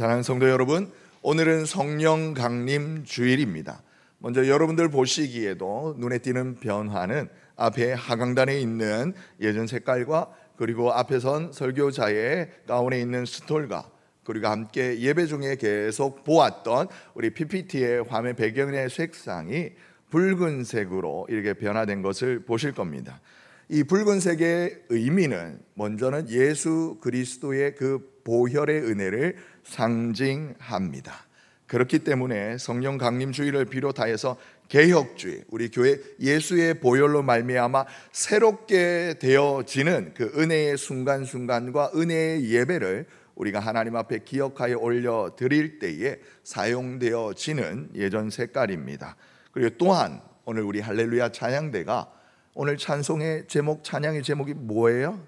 사랑하는 성도 여러분, 오늘은 성령 강림 주일입니다. 먼저 여러분들 보시기에도 눈에 띄는 변화는 앞에 하강단에 있는 예전 색깔과 그리고 앞에 선 설교자의 가운에 있는 스톨과 그리고 함께 예배 중에 계속 보았던 우리 PPT의 화면 배경의 색상이 붉은색으로 이렇게 변화된 것을 보실 겁니다. 이 붉은색의 의미는 먼저는 예수 그리스도의 그 보혈의 은혜를 상징합니다. 그렇기 때문에 성령 강림 주일을 비롯하여서 개혁주의, 우리 교회 예수의 보혈로 말미암아 새롭게 되어지는 그 은혜의 순간순간과 은혜의 예배를 우리가 하나님 앞에 기억하여 올려 드릴 때에 사용되어지는 예전 색깔입니다. 그리고 또한 오늘 우리 할렐루야 찬양대가 오늘 찬송의 제목, 찬양의 제목이 뭐예요?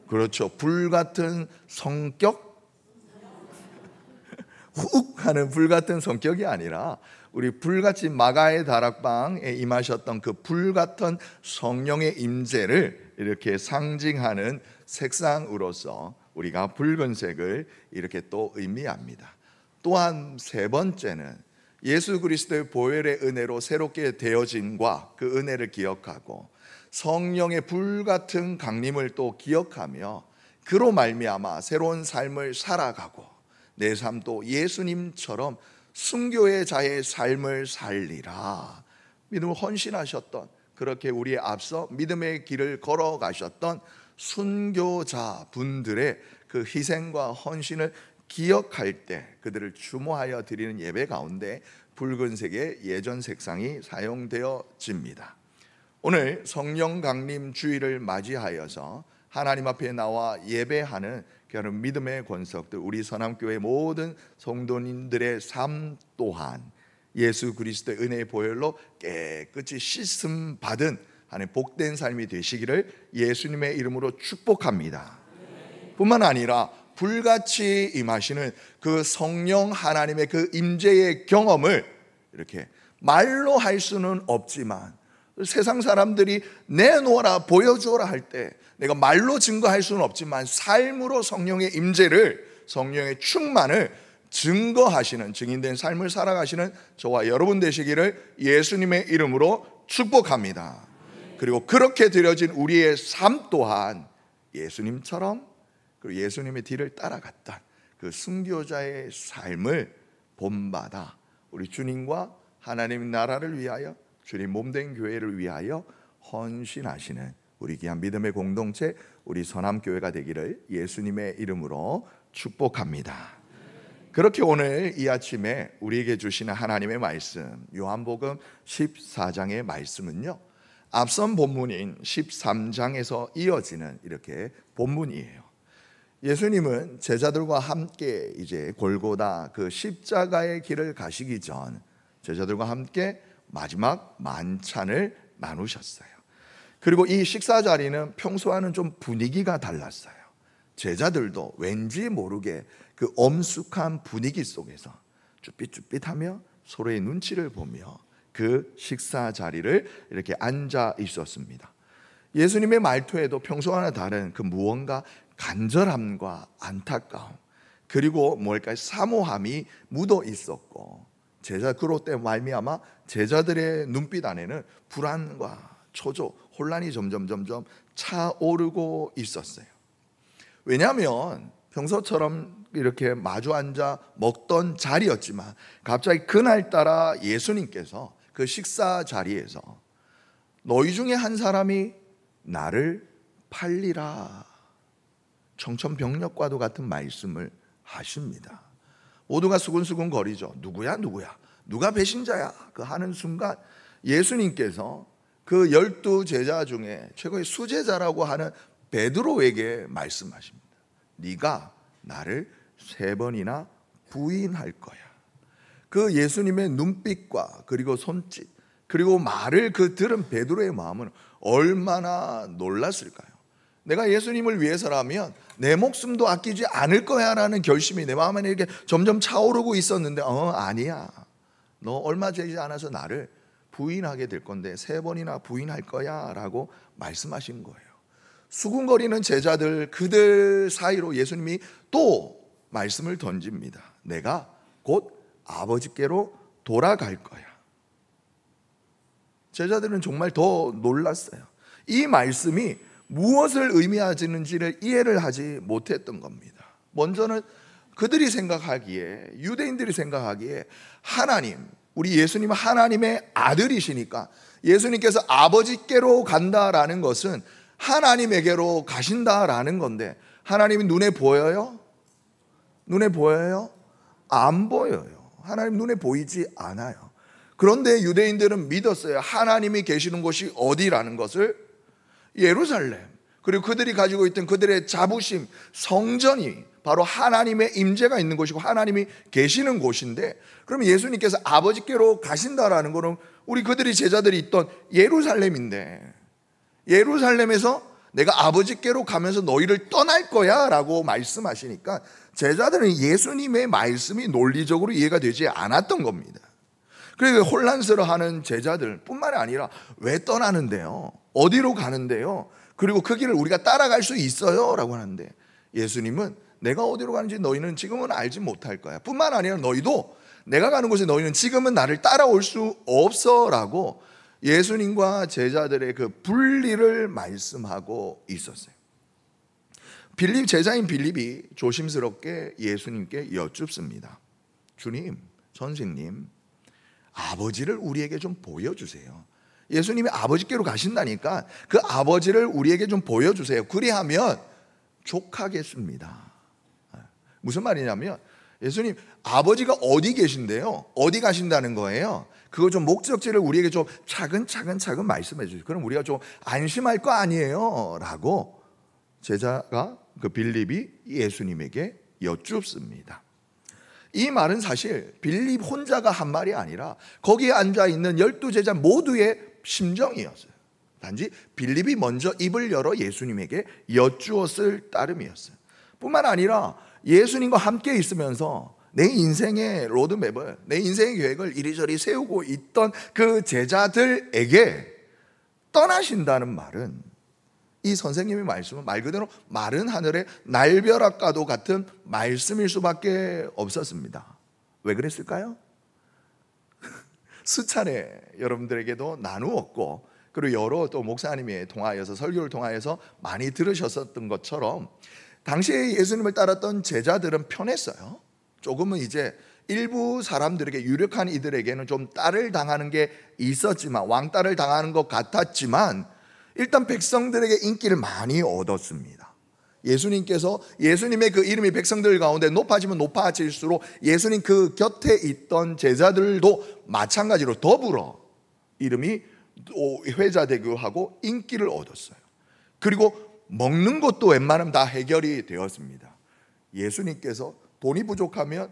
그렇죠. 불같은 성격? 훅 하는 불같은 성격이 아니라 우리 불같이 마가의 다락방에 임하셨던 그 불같은 성령의 임재를 이렇게 상징하는 색상으로서 우리가 붉은색을 이렇게 또 의미합니다. 또한 세 번째는 예수 그리스도의 보혈의 은혜로 새롭게 되어짐과 그 은혜를 기억하고 성령의 불같은 강림을 또 기억하며 그로 말미암아 새로운 삶을 살아가고 내 삶도 예수님처럼 순교의 자의 삶을 살리라 믿음을 헌신하셨던, 그렇게 우리의 앞서 믿음의 길을 걸어가셨던 순교자 분들의 그 희생과 헌신을 기억할 때 그들을 추모하여 드리는 예배 가운데 붉은색의 예전 색상이 사용되어집니다. 오늘 성령 강림 주일을 맞이하여서 하나님 앞에 나와 예배하는 그런 믿음의 권석들, 우리 선함교회 모든 성도님들의 삶 또한 예수 그리스도의 은혜의 보혈로 깨끗이 씻음 받은 하나님 복된 삶이 되시기를 예수님의 이름으로 축복합니다. 뿐만 아니라 불같이 임하시는 그 성령 하나님의 그 임재의 경험을 이렇게 말로 할 수는 없지만 세상 사람들이 내놓아라 보여주어라 할 때 내가 말로 증거할 수는 없지만 삶으로 성령의 임재를, 성령의 충만을 증거하시는, 증인된 삶을 살아가시는 저와 여러분 되시기를 예수님의 이름으로 축복합니다. 그리고 그렇게 드려진 우리의 삶 또한 예수님처럼 그리고 예수님의 뒤를 따라갔던 그 순교자의 삶을 본받아 우리 주님과 하나님의 나라를 위하여, 주님 몸된 교회를 위하여 헌신하시는 우리 귀한 믿음의 공동체, 우리 선함교회가 되기를 예수님의 이름으로 축복합니다. 그렇게 오늘 이 아침에 우리에게 주시는 하나님의 말씀, 요한복음 14장의 말씀은요, 앞선 본문인 13장에서 이어지는 이렇게 본문이에요. 예수님은 제자들과 함께 이제 골고다 그 십자가의 길을 가시기 전 제자들과 함께 마지막 만찬을 나누셨어요. 그리고 이 식사 자리는 평소와는 좀 분위기가 달랐어요. 제자들도 왠지 모르게 그 엄숙한 분위기 속에서 쭈삣쭈삣하며 서로의 눈치를 보며 그 식사 자리를 이렇게 앉아 있었습니다. 예수님의 말투에도 평소와는 다른 그 무언가 간절함과 안타까움, 그리고 뭘까요? 사모함이 묻어 있었고, 그로 때 말미암아 제자들의 눈빛 안에는 불안과 초조, 혼란이 점점 차오르고 있었어요. 왜냐하면 평소처럼 이렇게 마주 앉아 먹던 자리였지만 갑자기 그날따라 예수님께서 그 식사 자리에서 너희 중에 한 사람이 나를 팔리라, 청천벽력과도 같은 말씀을 하십니다. 모두가 수근수근 거리죠. 누구야? 누가 배신자야? 그 하는 순간 예수님께서 그 12 제자 중에 최고의 수제자라고 하는 베드로에게 말씀하십니다. 네가 나를 3번이나 부인할 거야. 그 예수님의 눈빛과 그리고 손짓 그리고 말을 그 들은 베드로의 마음은 얼마나 놀랐을까요? 내가 예수님을 위해서라면 내 목숨도 아끼지 않을 거야 라는 결심이 내 마음에 이렇게 점점 차오르고 있었는데 아니야, 너 얼마 되지 않아서 나를 부인하게 될 건데 3번이나 부인할 거야 라고 말씀하신 거예요. 수군거리는 제자들, 그들 사이로 예수님이 또 말씀을 던집니다. 내가 곧 아버지께로 돌아갈 거야. 제자들은 정말 더 놀랐어요. 이 말씀이 무엇을 의미하는지를 이해를 하지 못했던 겁니다. 먼저는 그들이 생각하기에, 유대인들이 생각하기에 하나님, 우리 예수님은 하나님의 아들이시니까 예수님께서 아버지께로 간다라는 것은 하나님에게로 가신다라는 건데, 하나님이 눈에 보여요? 눈에 보여요? 안 보여요. 하나님 눈에 보이지 않아요. 그런데 유대인들은 믿었어요. 하나님이 계시는 곳이 어디라는 것을. 예루살렘. 그리고 그들이 가지고 있던 그들의 자부심, 성전이 바로 하나님의 임재가 있는 곳이고 하나님이 계시는 곳인데, 그러면 예수님께서 아버지께로 가신다라는 것은 우리 그들이 제자들이 있던 예루살렘인데, 예루살렘에서 내가 아버지께로 가면서 너희를 떠날 거야 라고 말씀하시니까 제자들은 예수님의 말씀이 논리적으로 이해가 되지 않았던 겁니다. 그래서 혼란스러워하는 제자들 뿐만 아니라 왜 떠나는데요? 어디로 가는데요? 그리고 그 길을 우리가 따라갈 수 있어요? 라고 하는데, 예수님은 내가 어디로 가는지 너희는 지금은 알지 못할 거야. 뿐만 아니라 너희도 내가 가는 곳에 너희는 지금은 나를 따라올 수 없어 라고 예수님과 제자들의 그 분리를 말씀하고 있었어요. 제자인 빌립이 조심스럽게 예수님께 여쭙습니다. 주님, 선생님, 아버지를 우리에게 좀 보여주세요. 예수님이 아버지께로 가신다니까 그 아버지를 우리에게 좀 보여주세요. 그리하면 족하겠습니다. 무슨 말이냐면, 예수님 아버지가 어디 계신데요? 어디 가신다는 거예요? 그거 좀 목적지를 우리에게 좀 차근차근 말씀해 주세요. 그럼 우리가 좀 안심할 거 아니에요? 라고 제자가, 그 빌립이 예수님에게 여쭙습니다. 이 말은 사실 빌립 혼자가 한 말이 아니라 거기에 앉아있는 12제자 모두의 심정이었어요. 단지 빌립이 먼저 입을 열어 예수님에게 여쭈었을 따름이었어요. 뿐만 아니라 예수님과 함께 있으면서 내 인생의 로드맵을, 내 인생의 계획을 이리저리 세우고 있던 그 제자들에게 떠나신다는 말은, 이 선생님의 말씀은 말 그대로 마른 하늘의 날벼락과도 같은 말씀일 수밖에 없었습니다. 왜 그랬을까요? 수차례 여러분들에게도 나누었고, 그리고 여러 또 목사님의 통하여서, 설교를 통하여서 많이 들으셨었던 것처럼 당시에 예수님을 따랐던 제자들은 편했어요. 조금은 이제 일부 사람들에게, 유력한 이들에게는 좀 딸을 당하는 게 있었지만, 왕따를 당하는 것 같았지만 일단 백성들에게 인기를 많이 얻었습니다. 예수님께서, 예수님의 그 이름이 백성들 가운데 높아지면 높아질수록 예수님 그 곁에 있던 제자들도 마찬가지로 더불어 이름이 회자되고 하고 인기를 얻었어요. 그리고 먹는 것도 웬만하면 다 해결이 되었습니다. 예수님께서 돈이 부족하면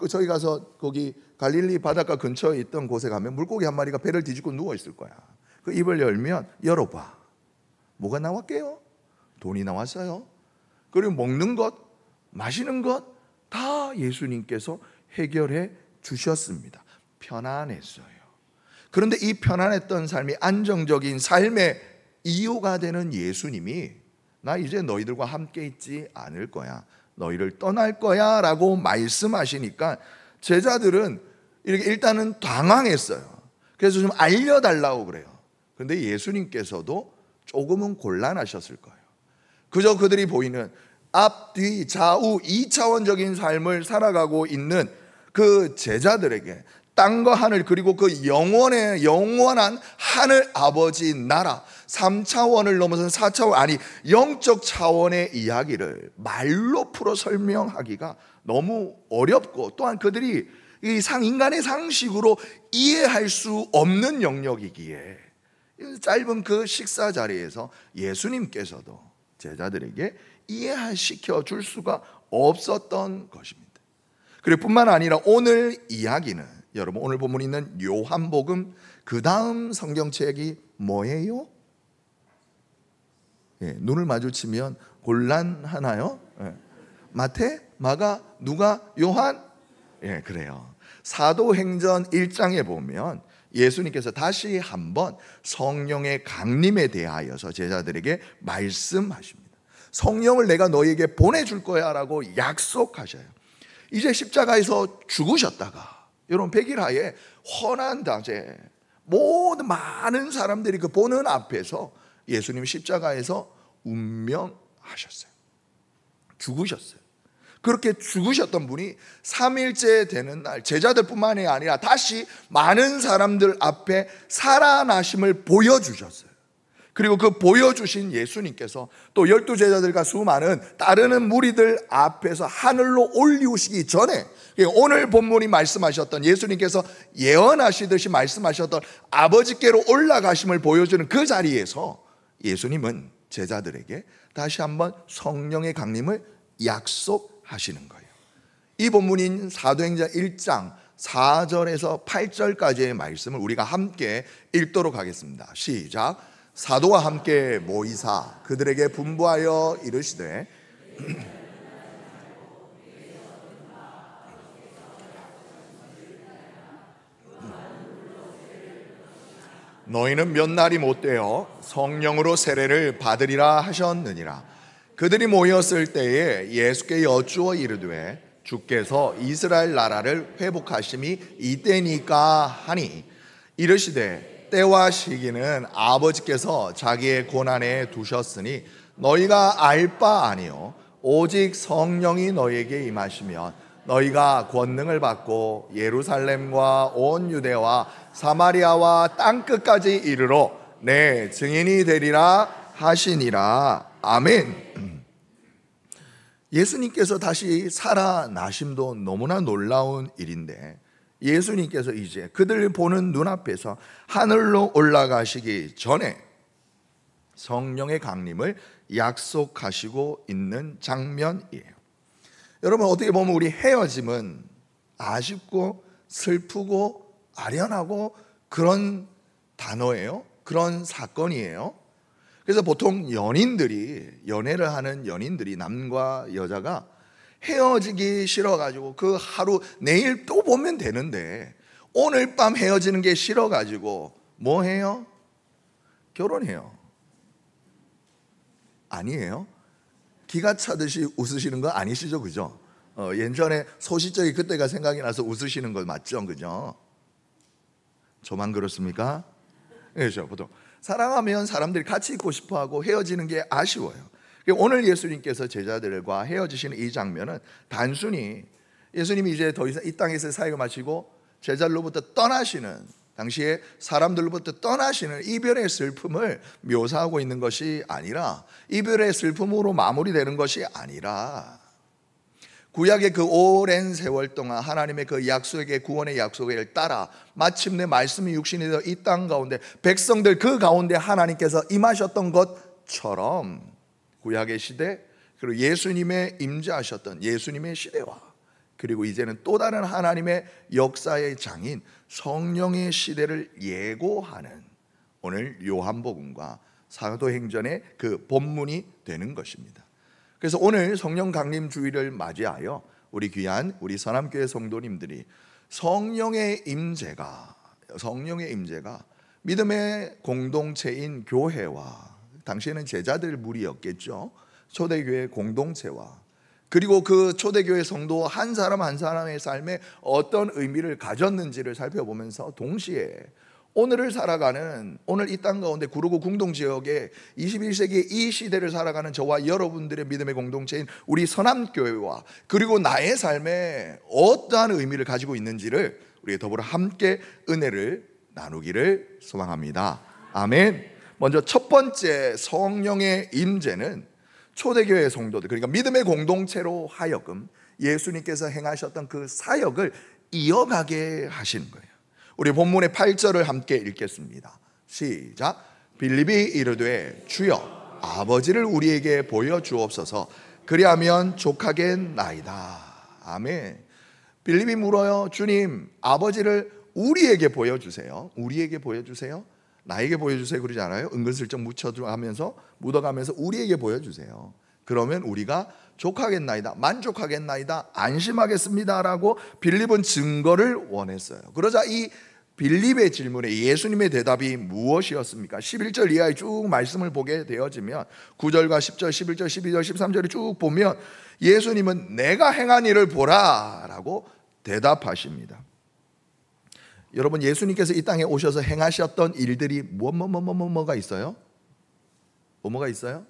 저희 가서 거기 갈릴리 바닷가 근처에 있던 곳에 가면 물고기 한 마리가 배를 뒤집고 누워 있을 거야. 그 입을 열면 열어봐. 뭐가 나왔게요? 돈이 나왔어요. 그리고 먹는 것, 마시는 것 다 예수님께서 해결해 주셨습니다. 편안했어요. 그런데 이 편안했던 삶이 안정적인 삶의 이유가 되는 예수님이 나 이제 너희들과 함께 있지 않을 거야, 너희를 떠날 거야 라고 말씀하시니까 제자들은 이렇게 일단은 당황했어요. 그래서 좀 알려달라고 그래요. 그런데 예수님께서도 조금은 곤란하셨을 거예요. 그저 그들이 보이는 앞, 뒤, 좌우 2차원적인 삶을 살아가고 있는 그 제자들에게 땅과 하늘, 그리고 그 영원한 하늘 아버지 나라 3차원을 넘어선 4차원, 아니 영적 차원의 이야기를 말로 풀어 설명하기가 너무 어렵고, 또한 그들이 인간의 상식으로 이해할 수 없는 영역이기에 짧은 그 식사 자리에서 예수님께서도 제자들에게 이해시켜 줄 수가 없었던 것입니다. 그리고 뿐만 아니라 오늘 이야기는, 여러분 오늘 본문에 있는 요한복음 그 다음 성경책이 뭐예요? 눈을 마주치면 곤란하나요? 마태, 마가, 누가, 요한? 그래요. 사도행전 1장에 보면 예수님께서 다시 한번 성령의 강림에 대하여서 제자들에게 말씀하십니다. 성령을 내가 너희에게 보내줄 거야 라고 약속하셔요. 이제 십자가에서 죽으셨다가 여러분 백일하에 헌한 다제 모든 많은 사람들이 그 보는 앞에서 예수님 십자가에서 운명하셨어요. 죽으셨어요. 그렇게 죽으셨던 분이 3일째 되는 날 제자들뿐만이 아니라 다시 많은 사람들 앞에 살아나심을 보여주셨어요. 그리고 그 보여주신 예수님께서 또 12제자들과 수많은 따르는 무리들 앞에서 하늘로 올리우시기 전에 오늘 본문이 말씀하셨던 예수님께서 예언하시듯이 말씀하셨던 아버지께로 올라가심을 보여주는 그 자리에서 예수님은 제자들에게 다시 한번 성령의 강림을 약속하시는 거예요. 이 본문인 사도행전 1장 4절에서 8절까지의 말씀을 우리가 함께 읽도록 하겠습니다. 시작. 사도와 함께 모이사 그들에게 분부하여 이르시되 너희는 몇 날이 못되어 성령으로 세례를 받으리라 하셨느니라. 그들이 모였을 때에 예수께 여쭈어 이르되 주께서 이스라엘 나라를 회복하심이 이때니까 하니 이르시되 때와 시기는 아버지께서 자기의 권한에 두셨으니 너희가 알 바 아니요 오직 성령이 너희에게 임하시면 너희가 권능을 받고 예루살렘과 온 유대와 사마리아와 땅끝까지 이르러 내 증인이 되리라 하시니라. 아멘. 예수님께서 다시 살아나심도 너무나 놀라운 일인데 예수님께서 이제 그들 보는 눈앞에서 하늘로 올라가시기 전에 성령의 강림을 약속하시고 있는 장면이에요. 여러분 어떻게 보면 우리 헤어짐은 아쉽고 슬프고 아련하고 그런 단어예요. 그런 사건이에요. 그래서 보통 연애를 하는 연인들이 남과 여자가 헤어지기 싫어가지고 그 하루 내일 또 보면 되는데 오늘 밤 헤어지는 게 싫어가지고 뭐 해요? 결혼해요. 아니에요? 기가 차듯이 웃으시는 거 아니시죠? 그죠? 예전에 소시적이 그때가 생각이 나서 웃으시는 거 맞죠? 그죠? 저만 그렇습니까? 그렇죠. 보통 사랑하면 사람들이 같이 있고 싶어하고 헤어지는 게 아쉬워요. 오늘 예수님께서 제자들과 헤어지시는 이 장면은 단순히 예수님이 이제 더 이상 이 땅에서 사역을 마치고 제자들로부터 떠나시는 당시에 사람들로부터 떠나시는 이별의 슬픔을 묘사하고 있는 것이 아니라 이별의 슬픔으로 마무리되는 것이 아니라 구약의 그 오랜 세월 동안 하나님의 그 약속의 구원의 약속을 따라 마침내 말씀이 육신이 되어 이 땅 가운데 백성들 그 가운데 하나님께서 임하셨던 것처럼 구약의 시대 그리고 예수님의 임재하셨던 예수님의 시대와 그리고 이제는 또 다른 하나님의 역사의 장인 성령의 시대를 예고하는 오늘 요한복음과 사도행전의 그 본문이 되는 것입니다. 그래서 오늘 성령 강림 주일을 맞이하여 우리 귀한 우리 선함교회 성도님들이 성령의 임재가 믿음의 공동체인 교회와 당시에는 제자들 무리였겠죠. 초대교회 공동체와 그리고 그 초대교회 성도 한 사람 한 사람의 삶에 어떤 의미를 가졌는지를 살펴보면서 동시에 오늘을 살아가는 오늘 이 땅 가운데 구로구 궁동지역의 21세기 이 시대를 살아가는 저와 여러분들의 믿음의 공동체인 우리 선함교회와 그리고 나의 삶에 어떠한 의미를 가지고 있는지를 우리 더불어 함께 은혜를 나누기를 소망합니다. 아멘. 먼저 첫 번째 성령의 임재는 초대교회 성도들 그러니까 믿음의 공동체로 하여금 예수님께서 행하셨던 그 사역을 이어가게 하시는 거예요. 우리 본문의 8절을 함께 읽겠습니다. 시작. 빌립이 이르되 주여 아버지를 우리에게 보여주옵소서 그리하면 족하겠나이다. 아멘. 빌립이 물어요. 주님 아버지를 우리에게 보여주세요. 우리에게 보여주세요. 나에게 보여주세요 그러지 않아요? 은근슬쩍 묻어가면서 우리에게 보여주세요. 그러면 우리가 족하겠나이다, 만족하겠나이다, 안심하겠습니다 라고 빌립은 증거를 원했어요. 그러자 이 빌립의 질문에 예수님의 대답이 무엇이었습니까? 11절 이하에 쭉 말씀을 보게 되어지면 9절과 10절, 11절, 12절, 13절을 쭉 보면 예수님은 내가 행한 일을 보라 라고 대답하십니다. 여러분, 예수님께서 이 땅에 오셔서 행하셨던 일들이 뭐가 있어요? 뭐가 있어요?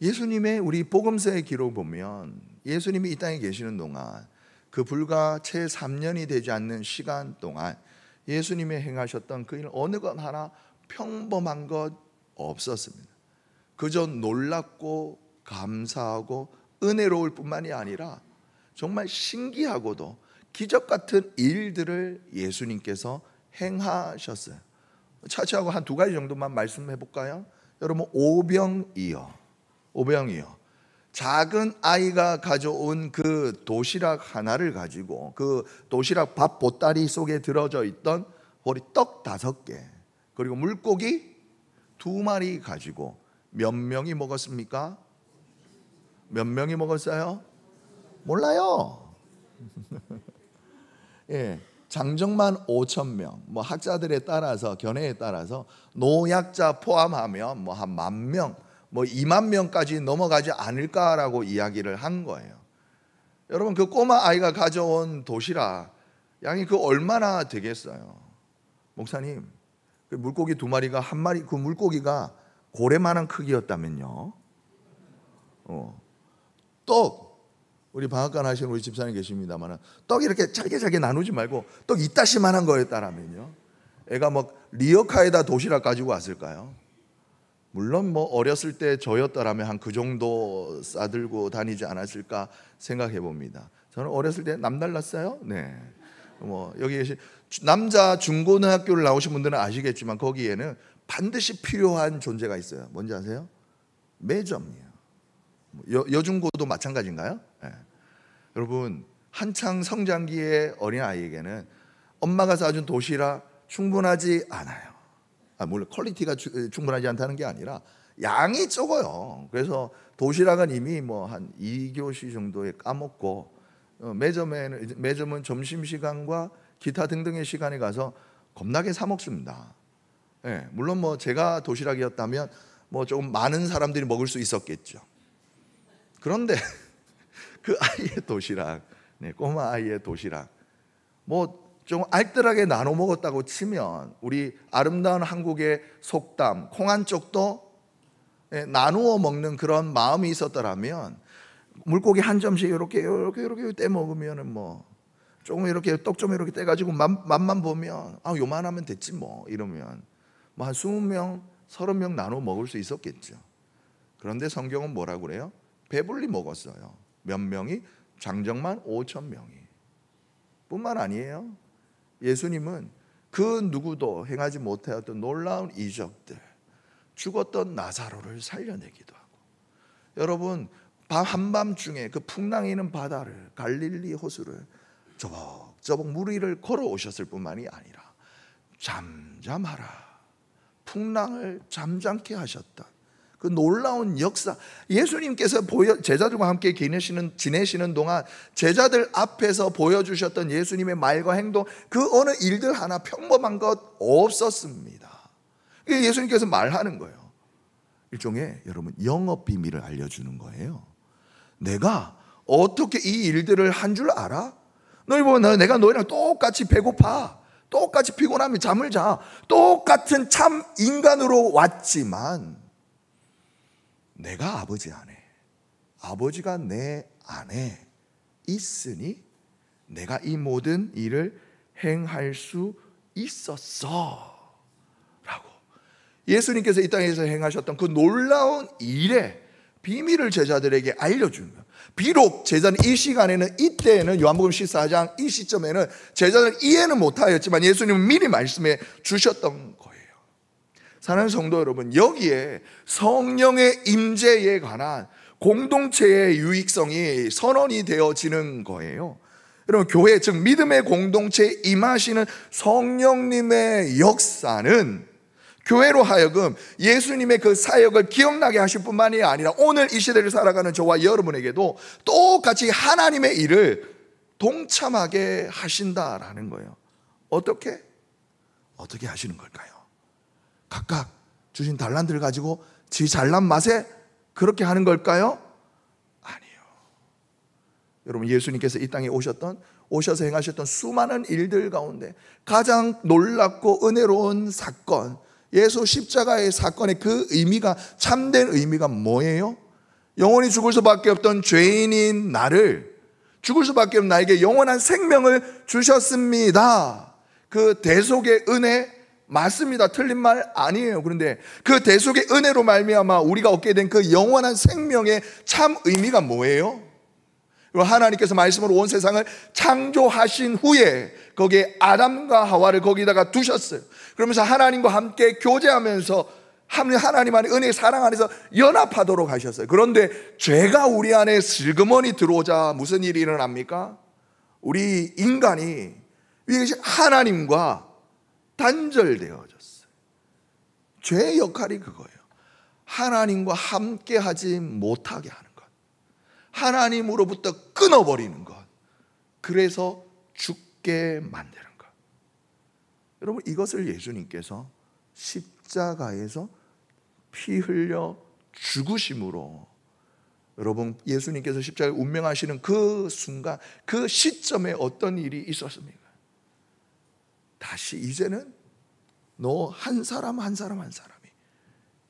예수님의 우리 복음서의 기록 보면 예수님이 이 땅에 계시는 동안 그 불과 채 3년이 되지 않는 시간 동안 예수님이 행하셨던 그 일 어느 것 하나 평범한 것 없었습니다. 그저 놀랍고 감사하고 은혜로울 뿐만이 아니라 정말 신기하고도 기적 같은 일들을 예수님께서 행하셨어요. 차치하고 한 두 가지 정도만 말씀해 볼까요? 여러분, 오병이어. 작은 아이가 가져온 그 도시락 하나를 가지고 그 도시락 밥 보따리 속에 들어져 있던 떡 5개 그리고 물고기 2마리 가지고 몇 명이 먹었습니까? 몇 명이 먹었어요? 몰라요. 예, 장정만 5,000명. 뭐 학자들에 따라서 견해에 따라서 노약자 포함하면 뭐 한 10,000명, 뭐 2만 명까지 넘어가지 않을까라고 이야기를 한 거예요. 여러분, 그 꼬마 아이가 가져온 도시락 양이 그 얼마나 되겠어요? 목사님, 그 물고기 2마리가 한 마리, 그 물고기가 고래만한 크기였다면요. 떡, 우리 방앗간 하시는 우리 집사님 계십니다만 떡 이렇게 잘게 나누지 말고 떡 이따시만한 거였다라면요, 애가 뭐 리어카에다 도시락 가지고 왔을까요? 물론 뭐 어렸을 때 저였더라면 한 그 정도 싸들고 다니지 않았을까 생각해 봅니다. 저는 어렸을 때 남달랐어요. 네. 뭐 여기 계신 남자 중고등학교를 나오신 분들은 아시겠지만 거기에는 반드시 필요한 존재가 있어요. 뭔지 아세요? 매점이에요. 여중고도 마찬가지인가요? 네. 여러분, 한창 성장기의 어린아이에게는 엄마가 사준 도시락 충분하지 않아요. 물론 퀄리티가 충분하지 않다는 게 아니라 양이 적어요. 그래서 도시락은 이미 뭐 한 2교시 정도에 까먹고 매점은 점심시간과 기타 등등의 시간에 가서 겁나게 사 먹습니다. 네, 물론 뭐 제가 도시락이었다면 뭐 조금 많은 사람들이 먹을 수 있었겠죠. 그런데 그 아이의 도시락, 네, 꼬마 아이의 도시락, 뭐 좀 알뜰하게 나눠 먹었다고 치면 우리 아름다운 한국의 속담, 콩 한 쪽도 나누어 먹는 그런 마음이 있었더라면 물고기 한 점씩 이렇게 떼 먹으면은 뭐 조금 이렇게 떡 좀 이렇게 떼가지고 맛만 보면 요만하면 됐지 뭐 이러면 뭐 한 20명, 30명 나눠 먹을 수 있었겠죠. 그런데 성경은 뭐라고 그래요? 배불리 먹었어요. 몇 명이? 장정만 5,000명이. 뿐만 아니에요. 예수님은 그 누구도 행하지 못하였던 놀라운 이적들, 죽었던 나사로를 살려내기도 하고, 여러분 한밤중에 그 풍랑이는 바다를, 갈릴리 호수를 저벅저벅 물 위를 걸어오셨을 뿐만이 아니라 잠잠하라, 풍랑을 잠잠케 하셨다. 그 놀라운 역사, 예수님께서 제자들과 함께 지내시는 동안 제자들 앞에서 보여주셨던 예수님의 말과 행동, 그 어느 일들 하나 평범한 것 없었습니다. 예수님께서 말하는 거예요. 일종의 여러분 영업 비밀을 알려주는 거예요. 내가 어떻게 이 일들을 한 줄 알아? 너희 보면 내가 너희랑 똑같이 배고파, 똑같이 피곤하면 잠을 자, 똑같은 참 인간으로 왔지만 내가 아버지 안에, 아버지가 내 안에 있으니 내가 이 모든 일을 행할 수 있었어 라고 예수님께서 이 땅에서 행하셨던 그 놀라운 일의 비밀을 제자들에게 알려주는 거예요. 비록 제자는 이 시간에는, 이때에는 요한복음 14장 이 시점에는 제자들은 이해는 못하였지만 예수님은 미리 말씀해 주셨던 거예요. 사랑하는 성도 여러분, 여기에 성령의 임재에 관한 공동체의 유익성이 선언이 되어지는 거예요. 여러분, 교회, 즉 믿음의 공동체에 임하시는 성령님의 역사는 교회로 하여금 예수님의 그 사역을 기억나게 하실 뿐만이 아니라 오늘 이 시대를 살아가는 저와 여러분에게도 똑같이 하나님의 일을 동참하게 하신다라는 거예요. 어떻게 하시는 걸까요? 각각 주신 달란트를 가지고 지 잘난 맛에 그렇게 하는 걸까요? 아니요. 여러분, 예수님께서 이 땅에 오셔서 행하셨던 수많은 일들 가운데 가장 놀랍고 은혜로운 사건, 예수 십자가의 사건의 그 의미가, 참된 의미가 뭐예요? 영원히 죽을 수밖에 없던 죄인인 나를, 죽을 수밖에 없는 나에게 영원한 생명을 주셨습니다. 그 대속의 은혜 맞습니다. 틀린 말 아니에요. 그런데 그 대속의 은혜로 말미암아 우리가 얻게 된 그 영원한 생명의 참 의미가 뭐예요? 하나님께서 말씀으로 온 세상을 창조하신 후에 거기에 아담과 하와를 거기다가 두셨어요. 그러면서 하나님과 함께 교제하면서 하나님 안에 은혜의 사랑 안에서 연합하도록 하셨어요. 그런데 죄가 우리 안에 슬그머니 들어오자 무슨 일이 일어납니까? 우리 인간이 위에 계신 하나님과 단절되어졌어요. 죄의 역할이 그거예요. 하나님과 함께 하지 못하게 하는 것, 하나님으로부터 끊어버리는 것, 그래서 죽게 만드는 것. 여러분, 이것을 예수님께서 십자가에서 피 흘려 죽으심으로, 여러분, 예수님께서 십자가에 운명하시는 그 순간, 그 시점에 어떤 일이 있었습니까? 다시 이제는 너 한 사람 한 사람이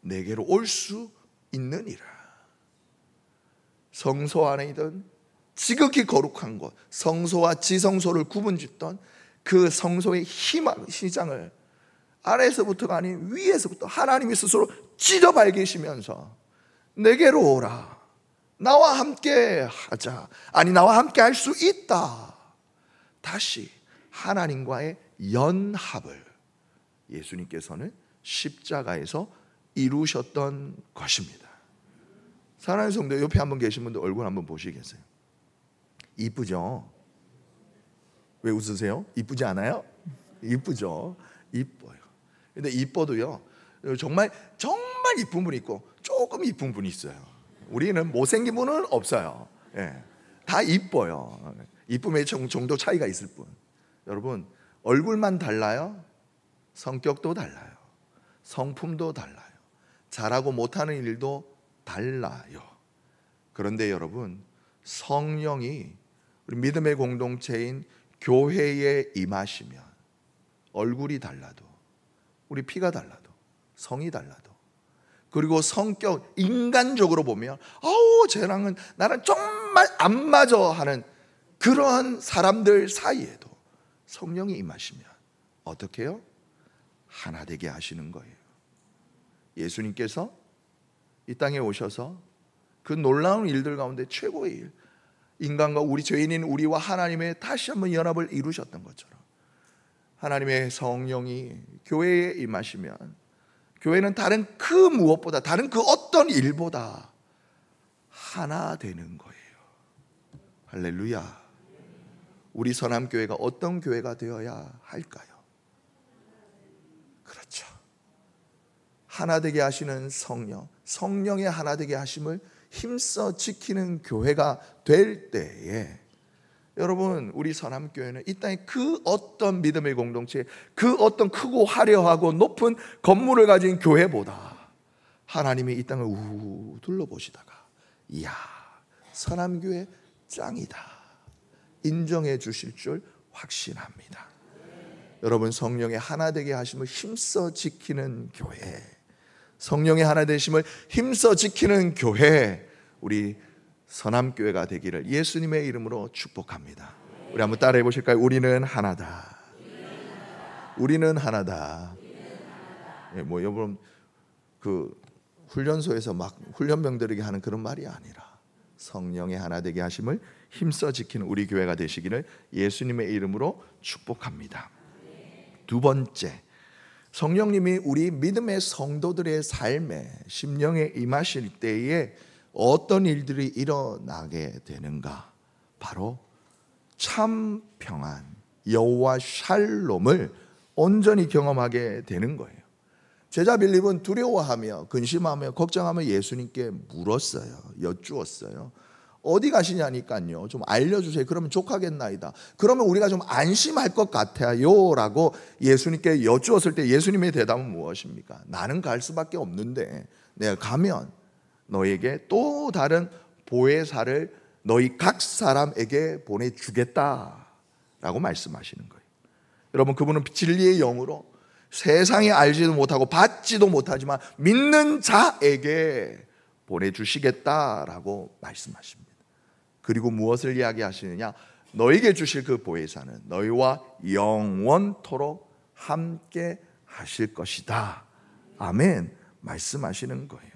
내게로 올 수 있느니라. 성소 안에이든 지극히 거룩한 곳, 성소와 지성소를 구분짓던 그 성소의 시장을 아래에서부터가 아닌 위에서부터 하나님이 스스로 찢어 밝히시면서 내게로 오라, 나와 함께 하자, 아니 나와 함께 할 수 있다. 다시 하나님과의 연합을 예수님께서는 십자가에서 이루셨던 것입니다. 사랑하는 성도, 옆에 한번 계신 분들 얼굴 한번 보시겠어요? 이쁘죠? 왜 웃으세요? 이쁘지 않아요? 이쁘죠? 이뻐요. 근데 이뻐도요, 정말 이쁜 분이 있고 조금 이쁜 분이 있어요. 우리는 못생긴 분은 없어요. 예, 다 이뻐요. 이쁨의 정도 차이가 있을 뿐. 여러분, 얼굴만 달라요? 성격도 달라요. 성품도 달라요. 잘하고 못하는 일도 달라요. 그런데 여러분, 성령이 우리 믿음의 공동체인 교회에 임하시면 얼굴이 달라도, 우리 피가 달라도, 성이 달라도, 그리고 성격, 인간적으로 보면 쟤랑은 나랑 정말 안 맞아 하는 그런 사람들 사이에도 성령이 임하시면 어떻게 해요? 하나 되게 하시는 거예요. 예수님께서 이 땅에 오셔서 그 놀라운 일들 가운데 최고의 일, 인간과 우리 죄인인 우리와 하나님의 다시 한번 연합을 이루셨던 것처럼 하나님의 성령이 교회에 임하시면 교회는 다른 그 무엇보다, 다른 그 어떤 일보다 하나 되는 거예요. 할렐루야. 우리 선함교회가 어떤 교회가 되어야 할까요? 그렇죠. 하나 되게 하시는 성령, 성령의 하나 되게 하심을 힘써 지키는 교회가 될 때에, 여러분, 우리 선함교회는 이 땅에 그 어떤 믿음의 공동체, 그 어떤 크고 화려하고 높은 건물을 가진 교회보다 하나님이 이 땅을 우우 둘러보시다가 이야, 선함교회 짱이다 인정해 주실 줄 확신합니다. 여러분, 성령의 하나 되게 하심을 힘써 지키는 교회, 성령의 하나 되심을 힘써 지키는 교회, 우리 선함교회가 되기를 예수님의 이름으로 축복합니다. 우리 한번 따라해 보실까요? 우리는 하나다. 우리는 하나다. 예, 여러분, 그 훈련소에서 막 훈련병들에게 하는 그런 말이 아니라 성령의 하나 되게 하심을 힘써 지키는 우리 교회가 되시기를 예수님의 이름으로 축복합니다. 두 번째, 성령님이 우리 믿음의 성도들의 삶에, 심령에 임하실 때에 어떤 일들이 일어나게 되는가? 바로 참 평안, 여호와 샬롬을 온전히 경험하게 되는 거예요. 제자 빌립은 두려워하며 근심하며 걱정하며 예수님께 물었어요. 여쭈었어요. 어디 가시냐니까요. 좀 알려주세요. 그러면 족하겠나이다. 그러면 우리가 좀 안심할 것 같아요 라고 예수님께 여쭈었을 때 예수님의 대답은 무엇입니까? 나는 갈 수밖에 없는데 내가 가면 너에게 또 다른 보혜사를 너희 각 사람에게 보내주겠다라고 말씀하시는 거예요. 여러분, 그분은 진리의 영으로 세상이 알지도 못하고 받지도 못하지만 믿는 자에게 보내주시겠다라고 말씀하십니다. 그리고 무엇을 이야기하시느냐? 너에게 주실 그 보혜사는 너희와 영원토록 함께 하실 것이다. 아멘. 말씀하시는 거예요.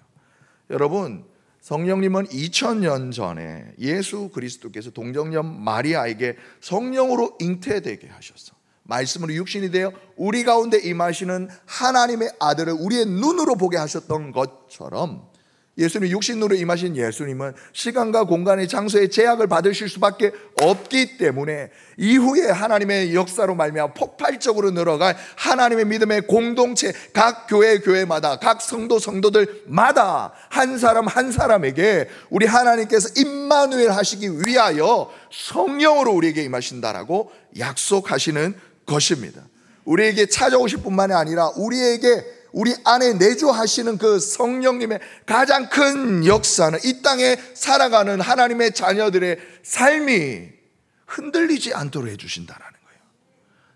여러분, 성령님은 2000년 전에 예수 그리스도께서 동정녀 마리아에게 성령으로 잉태되게 하셔서 말씀으로 육신이 되어 우리 가운데 임하시는 하나님의 아들을 우리의 눈으로 보게 하셨던 것처럼 예수님 육신으로 임하신 예수님은 시간과 공간의 장소의 제약을 받으실 수밖에 없기 때문에 이후에 하나님의 역사로 말미암아 폭발적으로 늘어갈 하나님의 믿음의 공동체, 각 교회마다 각 성도들마다 한 사람 한 사람에게 우리 하나님께서 임마누엘 하시기 위하여 성령으로 우리에게 임하신다라고 약속하시는 것입니다. 우리에게 찾아오실 뿐만이 아니라 우리 안에 내주하시는 그 성령님의 가장 큰 역사는 이 땅에 살아가는 하나님의 자녀들의 삶이 흔들리지 않도록 해주신다라는 거예요.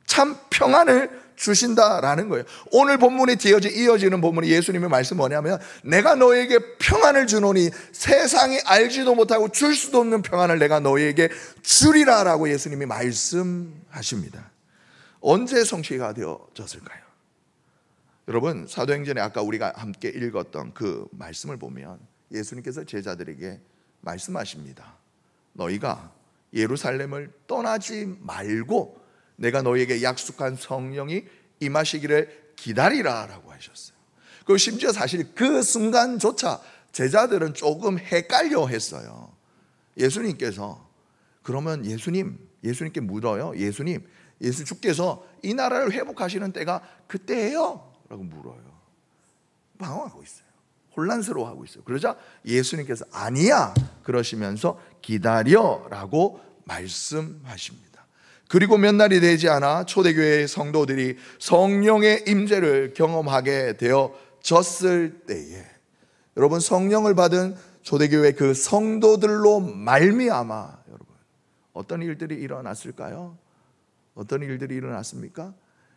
참 평안을 주신다라는 거예요. 오늘 본문에 이어지는 본문이 예수님의 말씀 뭐냐면 내가 너에게 평안을 주노니 세상이 알지도 못하고 줄 수도 없는 평안을 내가 너에게 주리라라고 예수님이 말씀하십니다. 언제 성취가 되어졌을까요? 여러분, 사도행전에 아까 우리가 함께 읽었던 그 말씀을 보면 예수님께서 제자들에게 말씀하십니다. 너희가 예루살렘을 떠나지 말고 내가 너희에게 약속한 성령이 임하시기를 기다리라 라고 하셨어요. 그리고 심지어 사실 그 순간조차 제자들은 조금 헷갈려 했어요. 예수님께서 그러면 예수님께 물어요. 예수 주께서 이 나라를 회복하시는 때가 그때예요 라고 물어요. 방황하고 있어요. 혼란스러워하고 있어요. 그러자 예수님께서 아니야 그러시면서 기다려라고 말씀하십니다. 그리고 몇 날이 되지 않아 초대교회의 성도들이 성령의 임재를 경험하게 되어졌을 때에 여러분, 성령을 받은 초대교회 그 성도들로 말미암아 여러분 어떤 일들이 일어났을까요? 어떤 일들이 일어났습니까?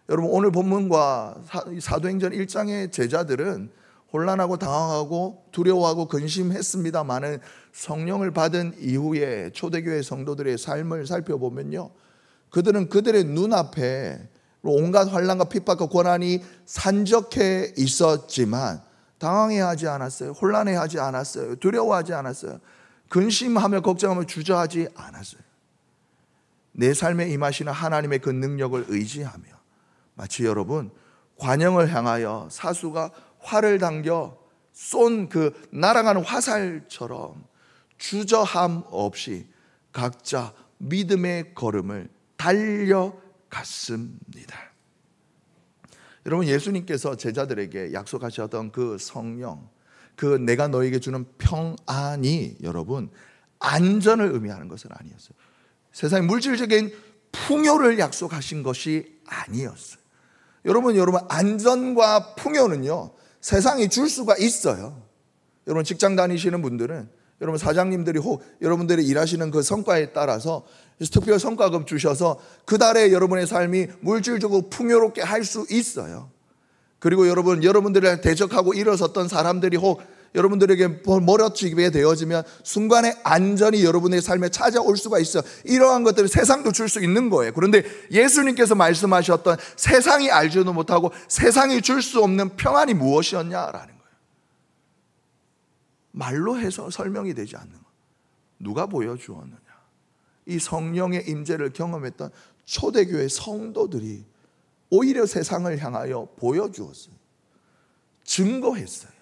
여러분, 오늘 본문과 사도행전 1장의 제자들은 혼란하고 당황하고 두려워하고 근심했습니다마는 성령을 받은 이후에 초대교회 성도들의 삶을 살펴보면요, 그들은 그들의 눈앞에 온갖 환난과 핍박과 고난이 산적해 있었지만 당황해하지 않았어요. 혼란해하지 않았어요. 두려워하지 않았어요. 근심하며 걱정하며 주저하지 않았어요. 내 삶에 임하시는 하나님의 그 능력을 의지하며 마치 여러분 관영을 향하여 사수가 활을 당겨 쏜 그 날아가는 화살처럼 주저함 없이 각자 믿음의 걸음을 달려갔습니다. 여러분, 예수님께서 제자들에게 약속하셨던 그 성령, 그 내가 너에게 주는 평안이 여러분 안전을 의미하는 것은 아니었어요. 세상의 물질적인 풍요를 약속하신 것이 아니었어요. 여러분 안전과 풍요는요 세상이 줄 수가 있어요. 여러분 직장 다니시는 분들은 여러분 사장님들이 혹 여러분들이 일하시는 그 성과에 따라서 특별 성과금 주셔서 그 달에 여러분의 삶이 물질적으로 풍요롭게 할 수 있어요. 그리고 여러분들을 대적하고 일어섰던 사람들이 혹 여러분들에게 몰아치게 되어지면 순간의 안전이 여러분의 삶에 찾아올 수가 있어요. 이러한 것들을 세상도 줄 수 있는 거예요. 그런데 예수님께서 말씀하셨던 세상이 알지도 못하고 세상이 줄 수 없는 평안이 무엇이었냐라는 거예요. 말로 해서 설명이 되지 않는 것. 누가 보여주었느냐? 이 성령의 임재를 경험했던 초대교회 성도들이 오히려 세상을 향하여 보여주었어요. 증거했어요.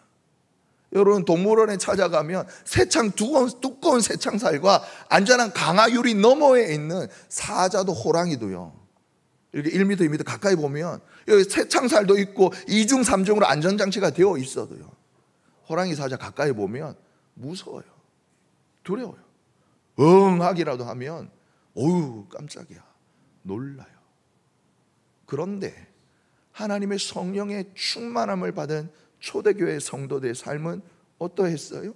여러분 동물원에 찾아가면 두꺼운 새창살과 안전한 강화유리 너머에 있는 사자도 호랑이도요 이렇게 1m, 2m 가까이 보면 여기 새창살도 있고 2중, 3중으로 안전장치가 되어 있어도요 호랑이, 사자 가까이 보면 무서워요. 두려워요. 하기라도 하면 어우 깜짝이야, 놀라요. 그런데 하나님의 성령의 충만함을 받은 초대교회 성도들의 삶은 어떠했어요?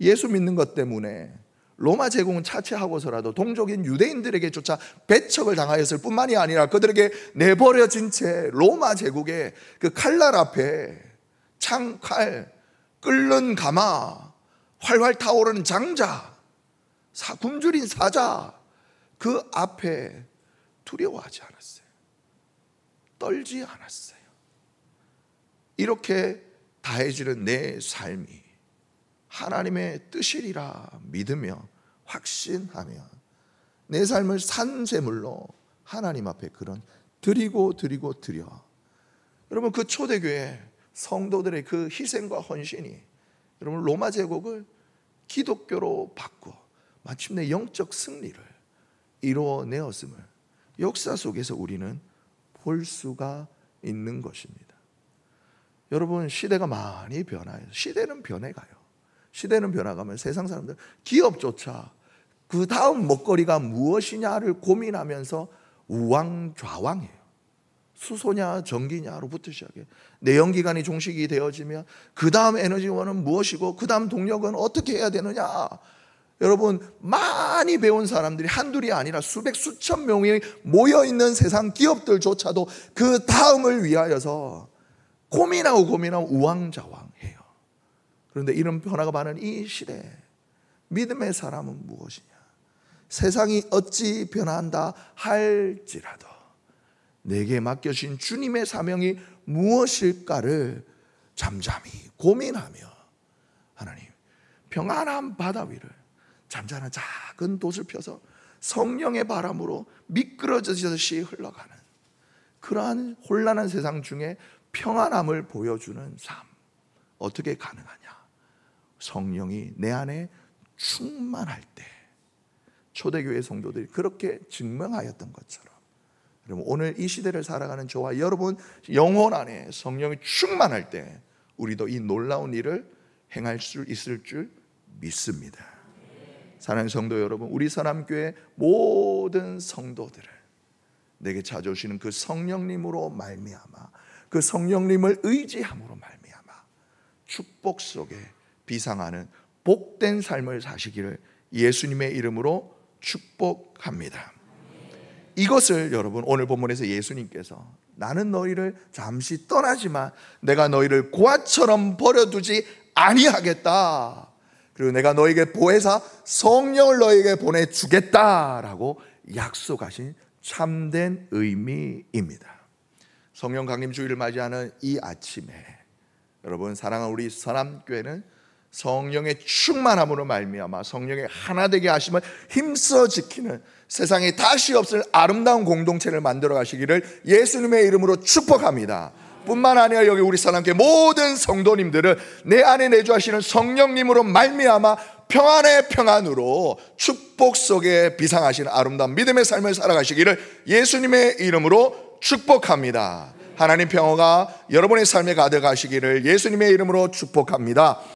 예수 믿는 것 때문에 로마 제국은 차치하고서라도 동족인 유대인들에게조차 배척을 당하였을 뿐만이 아니라 그들에게 내버려진 채 로마 제국의 그 칼날 앞에 창, 칼, 끓는 가마, 활활 타오르는 장자, 굶주린 사자, 그 앞에 두려워하지 않았어요. 떨지 않았어요. 이렇게 다해지는 내 삶이 하나님의 뜻이리라 믿으며 확신하며 내 삶을 산제물로 하나님 앞에 그런 드려. 여러분, 그 초대교회 성도들의 그 희생과 헌신이 여러분 로마 제국을 기독교로 바꿔 마침내 영적 승리를 이루어내었음을 역사 속에서 우리는 볼 수가 있는 것입니다. 여러분, 시대가 많이 변화해요. 시대는 변해가요. 시대는 변화가면 세상 사람들, 기업조차 그 다음 먹거리가 무엇이냐를 고민하면서 우왕좌왕해요. 수소냐 전기냐로부터 시작해 내연기관이 종식이 되어지면 그 다음 에너지원은 무엇이고 그 다음 동력은 어떻게 해야 되느냐. 여러분, 많이 배운 사람들이 한둘이 아니라 수백 수천 명이 모여있는 세상 기업들조차도 그 다음을 위하여서 고민하고 우왕좌왕해요. 그런데 이런 변화가 많은 이 시대에 믿음의 사람은 무엇이냐? 세상이 어찌 변화한다 할지라도 내게 맡겨진 주님의 사명이 무엇일까를 잠잠히 고민하며 하나님, 평안한 바다 위를 잠잠한 작은 돛을 펴서 성령의 바람으로 미끄러지듯이 흘러가는 그러한 혼란한 세상 중에 평안함을 보여주는 삶, 어떻게 가능하냐? 성령이 내 안에 충만할 때 초대교회 성도들이 그렇게 증명하였던 것처럼 여러분, 오늘 이 시대를 살아가는 저와 여러분 영혼 안에 성령이 충만할 때 우리도 이 놀라운 일을 행할 수 있을 줄 믿습니다. 사랑하는 성도 여러분, 우리 선함교회 모든 성도들을 내게 찾아오시는 그 성령님으로 말미암아, 그 성령님을 의지함으로 말미암아 축복 속에 비상하는 복된 삶을 사시기를 예수님의 이름으로 축복합니다. 이것을 여러분, 오늘 본문에서 예수님께서 나는 너희를 잠시 떠나지만 내가 너희를 고아처럼 버려두지 아니하겠다, 그리고 내가 너에게 보혜사 성령을 너에게 보내주겠다라고 약속하신 참된 의미입니다. 성령 강림 주일을 맞이하는 이 아침에 여러분, 사랑하는 우리 선함교회는 성령의 충만함으로 말미암아 성령의 하나 되게 하심을 힘써 지키는 세상에 다시 없을 아름다운 공동체를 만들어 가시기를 예수님의 이름으로 축복합니다. 뿐만 아니라 여기 우리 사람께 모든 성도님들을 내 안에 내주하시는 성령님으로 말미암아 평안의 평안으로 축복 속에 비상하시는 아름다운 믿음의 삶을 살아가시기를 예수님의 이름으로 축복합니다. 하나님 평화가 여러분의 삶에 가득하시기를 예수님의 이름으로 축복합니다.